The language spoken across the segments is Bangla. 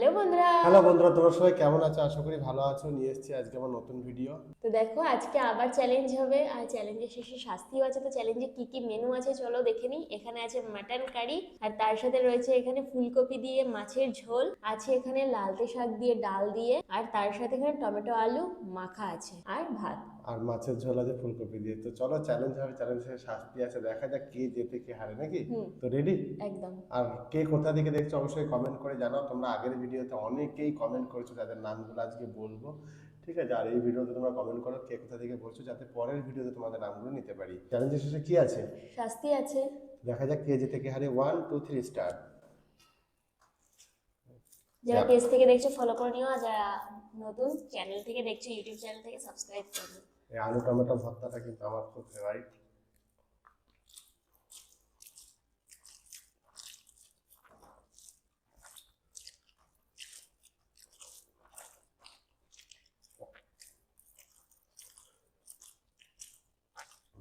হ্যালো বন্ধুরা, তোমরা সবাই কেমন আছো? আশা করি ভালো আছো। নিয়ে এসেছি আজকে আমার নতুন ভিডিও। তো দেখো আজকে আবার চ্যালেঞ্জ হবে, আর চ্যালেঞ্জের শেষে শাস্তিও আছে। তো চ্যালেঞ্জে কি কি মেনু আছে চলো দেখে নিই। এখানে আছে মাটন কারি, আর তার সাথে রয়েছে এখানে ফুলকপি দিয়ে মাছের ঝোল, আছে এখানে লালতে শাক দিয়ে ডাল দিয়ে, আর তার সাথে এখানে টমেটো আলু মাখা আছে, আর ভাত। আর মাছের ঝোল আছে ফুলকপি দিয়ে। তো চলো, চ্যালেঞ্জ হবে, চ্যালেঞ্জের শাস্তি আছে, দেখা যাক কে জেতে কে হারে, নাকি? হুম। তো রেডি? একদম। আর কে কোথা থেকে দেখছো অবশ্যই কমেন্ট করে জানাও। তোমরা আগের ভিডিওতে অনেকেই কমেন্ট করেছো, যাদের নামগুলো আজকে বলবো, ঠিক আছে? আর এই ভিডিওতে তোমরা কমেন্ট করো কে কোথা থেকে বলছো, যাতে পরের ভিডিওতে তোমাদের নামগুলো নিতে পারি। চ্যালেঞ্জের শেষে কি আছে শাস্তি আছে। দেখা যাক কে জেতে কে হারে। 1 2 3 স্টার্ট। যারা পেজ থেকে দেখছো ফলো করে নিও, আর যারা নতুন চ্যানেল থেকে দেখছো ইউটিউব চ্যানেল থেকে সাবস্ক্রাইব করো। এই আলু টমেটো ভর্তাটা কিন্তু আমার খুব ফেভারিট।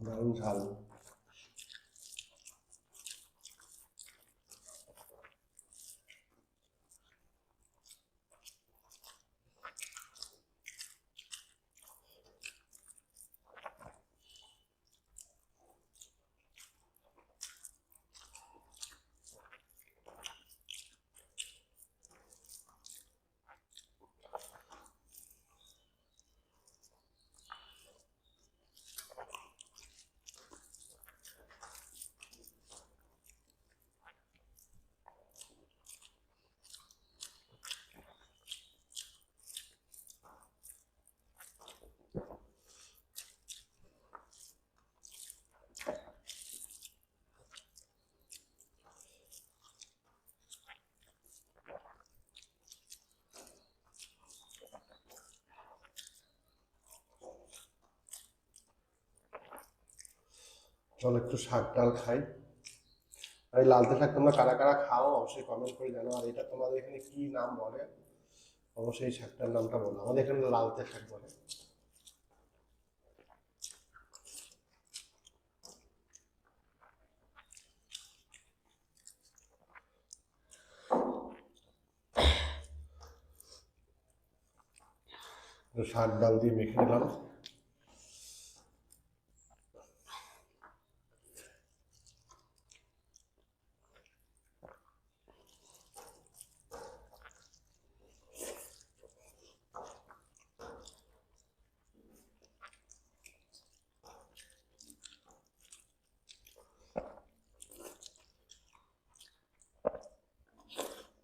দারুণ ঝাল। চলো একটু শাক ডাল খাই। আর এই লালতে শাক তোমরা কারা কারা খাও অবশ্যই কমেন্ট করে জানো। আর এটা তোমাদের এখানে কি নাম বলে অবশ্যই এই শাকটার নামটা বলো। আমাদের এখানে লালতে শাক বলে। তো শাক ডাল দিয়ে মেখে নিলাম।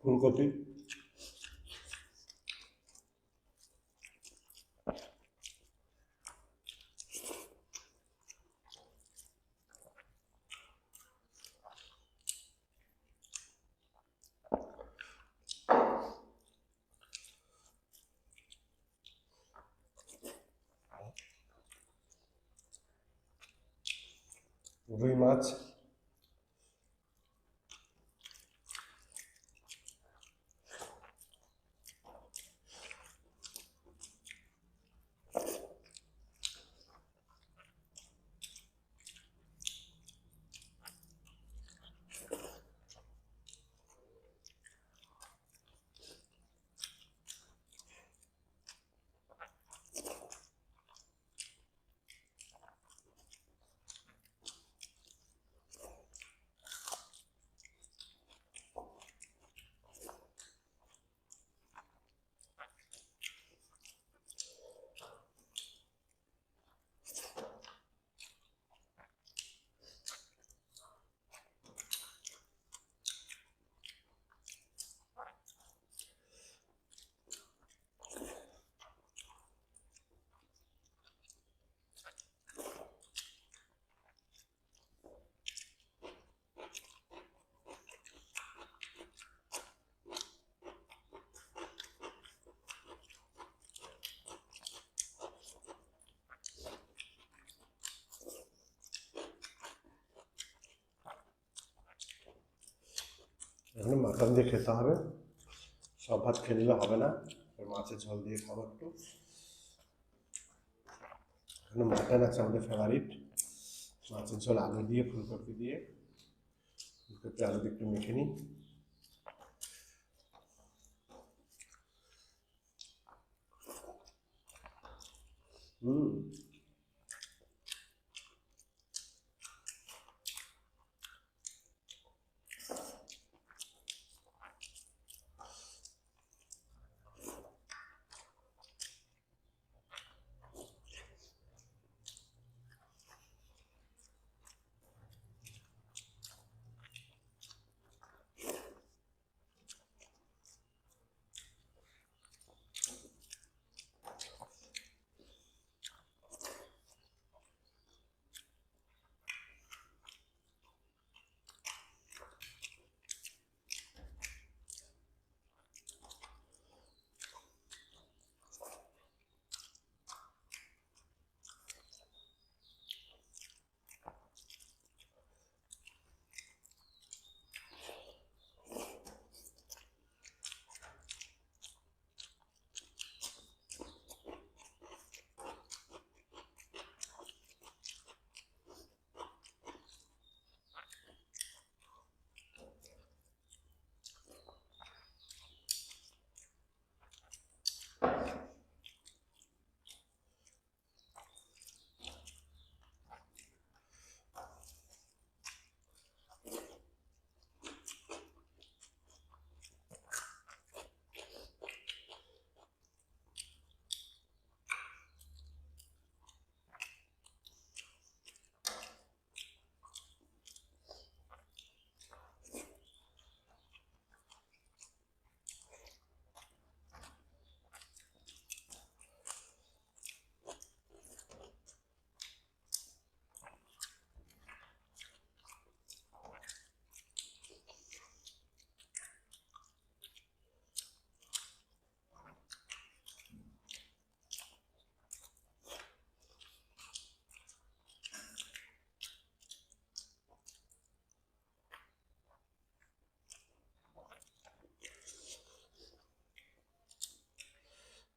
ফুলকপি, রুই মাছ, এখন মাটন দিয়ে খেতে হবে। সব ভাত খেয়ে নিলে হবে না, মাছের ঝোল দিয়ে খাবো একটু। এখানে মাটন আছে আমাদের ফেভারিট। মাছের ঝোল আলু দিয়ে ফুলকপি দিয়ে, ফুলকপি আলু দিয়ে একটু মেখে নিই। হুম।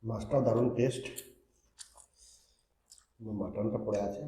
মাছটাও দারুণ টেস্ট, মাটনটা পড়ে আছে।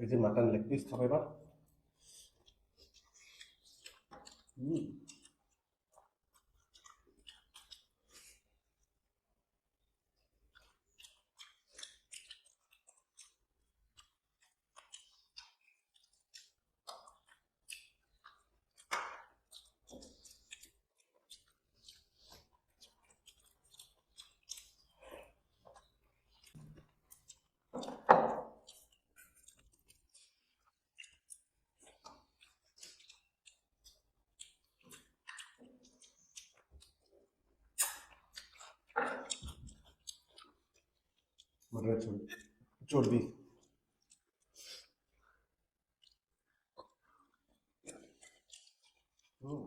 এই যে মাটন লেগ পিস খাবো এবার। হুম। মাটনের চর্বি। হুম।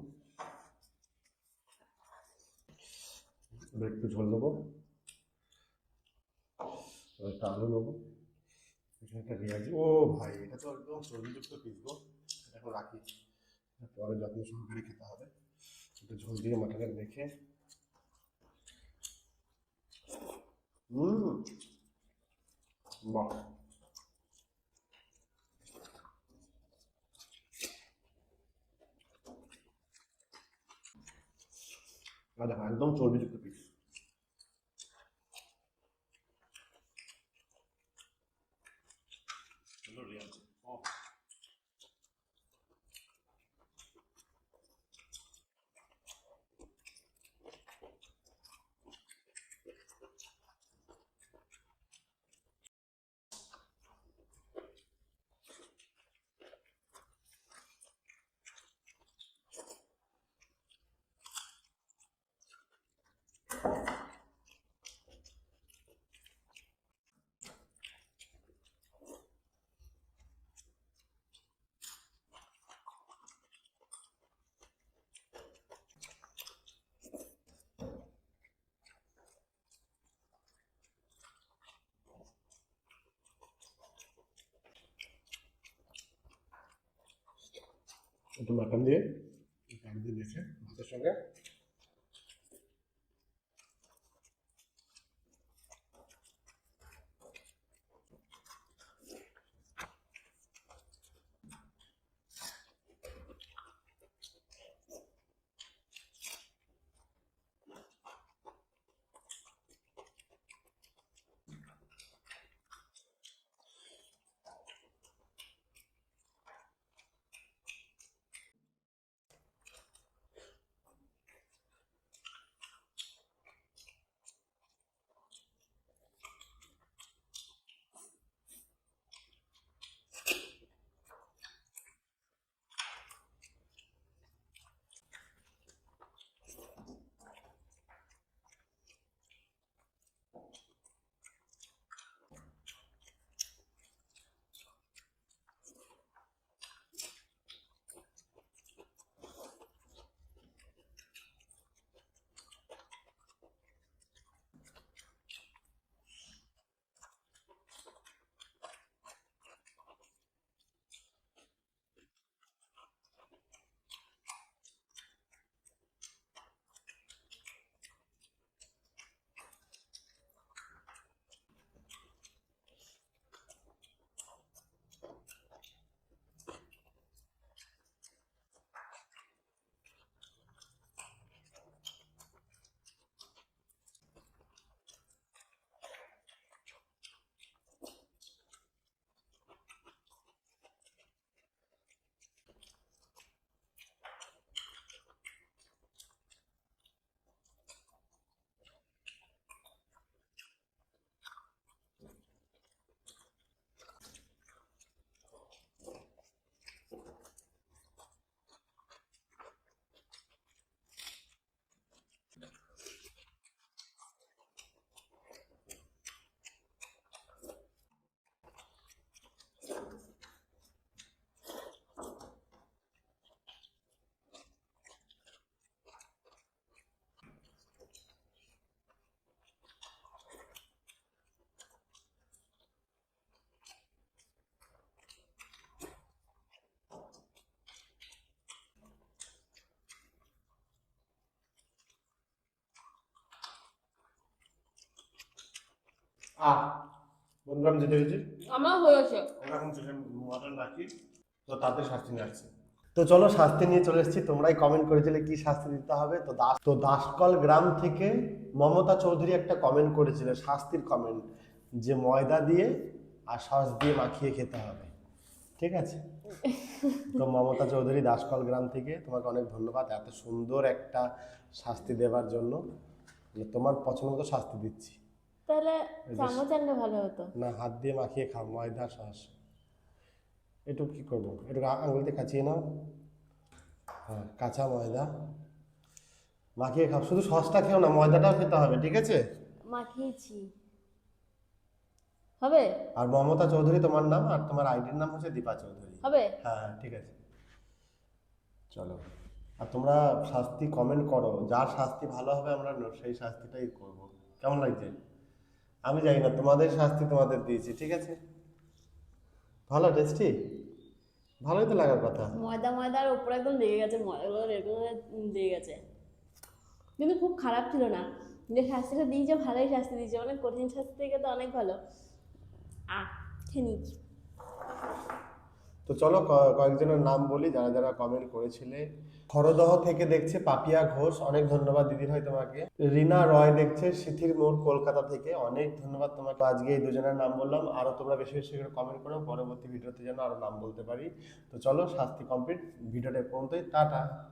এবার একটু ঝোল নেবো, এবার একটা আলু নেবো, এখানে একটা পেঁয়াজ। ও ভাই, এটা তো একদম চর্বিযুক্ত পিস গো, এটা এখন রাখি, পরে যত্ন সহকারে খেতে হবে। একটু ঝোল দিয়ে মাটনের দেখে। হুম। বাহ। দেখো একদম চর্বিযুক্ত পিস। একটু মাটন দিয়ে একদিন দেখে ভাতের সঙ্গে। বন্ধুরা আমি যেতে গেছি, আমার হয়েছে। আমরা এখন চিকেন মটন রাখি, তো তাতে শাস্তি নিয়ে আসছি। তো চলো শাস্তি নিয়ে চলে এসেছি। তোমরাই কমেন্ট করেছিলে কি শাস্তি দিতে হবে। তো দাসকল গ্রাম থেকে মমতা চৌধুরী একটা কমেন্ট করেছিল, শাস্তির কমেন্ট, যে ময়দা দিয়ে আর সস দিয়ে মাখিয়ে খেতে হবে। ঠিক আছে, তো মমতা চৌধুরী দাসকল গ্রাম থেকে তোমাকে অনেক ধন্যবাদ এত সুন্দর একটা শাস্তি দেওয়ার জন্য। তোমার পছন্দ মতো শাস্তি দিচ্ছি। তাহলে চামচ আনলে ভালো হতো। না, হাত দিয়ে মাখিয়ে খাও, ময়দা সস। একটু কি করবো, একটু আঙুল দিয়ে কাচিয়ে নাও। হ্যাঁ, কাঁচা ময়দা মাখিয়ে খাও, শুধু সসটা খেও না, ময়দাটাও খেতে হবে, ঠিক আছে? মাখিয়েছি, হবে? আর মমতা চৌধুরী তোমার নাম, আর তোমার আইডির নাম হচ্ছে দীপা চৌধুরী। হবে। হ্যাঁ ঠিক আছে, চলো। আর তোমরা শাস্তি কমেন্ট করো, যার শাস্তি ভালো হবে আমরা সেই শাস্তিটাই করব। কেমন লাগছে? আমি জানি না, তোমাদের শাস্তি তোমাদের দিয়েছি, ঠিক আছে? ভালো, টেস্টি, ভালোই তো লাগার কথা। ময়দা ময়দার উপরে একদম লেগে গেছে, ময়দাগুলো রেগুলো লেগে গেছে, কিন্তু খুব খারাপ ছিল না। যে শাস্তিটা দিয়েছে ভালোই শাস্তি দিয়েছে, অনেক কঠিন শাস্তি থেকে তো অনেক ভালো। খেয়ে নিচ্ছি। তো চলো কয়েকজনের নাম বলি যারা যারা কমেন্ট করেছিলে। খরদহ থেকে দেখছে পাপিয়া ঘোষ, অনেক ধন্যবাদ দিদির হয় তোমাকে। রিনা রয় দেখছে সিথির মোড় কলকাতা থেকে, অনেক ধন্যবাদ তোমাকে। আজকে এই দুজনের নাম বললাম, আরো তোমরা বেশি বেশি করে কমেন্ট করো, পরবর্তী ভিডিওতে যেন আরো নাম বলতে পারি। তো চলো শাস্তি কমপ্লিট, ভিডিওটা পর্যন্তই, টাটা।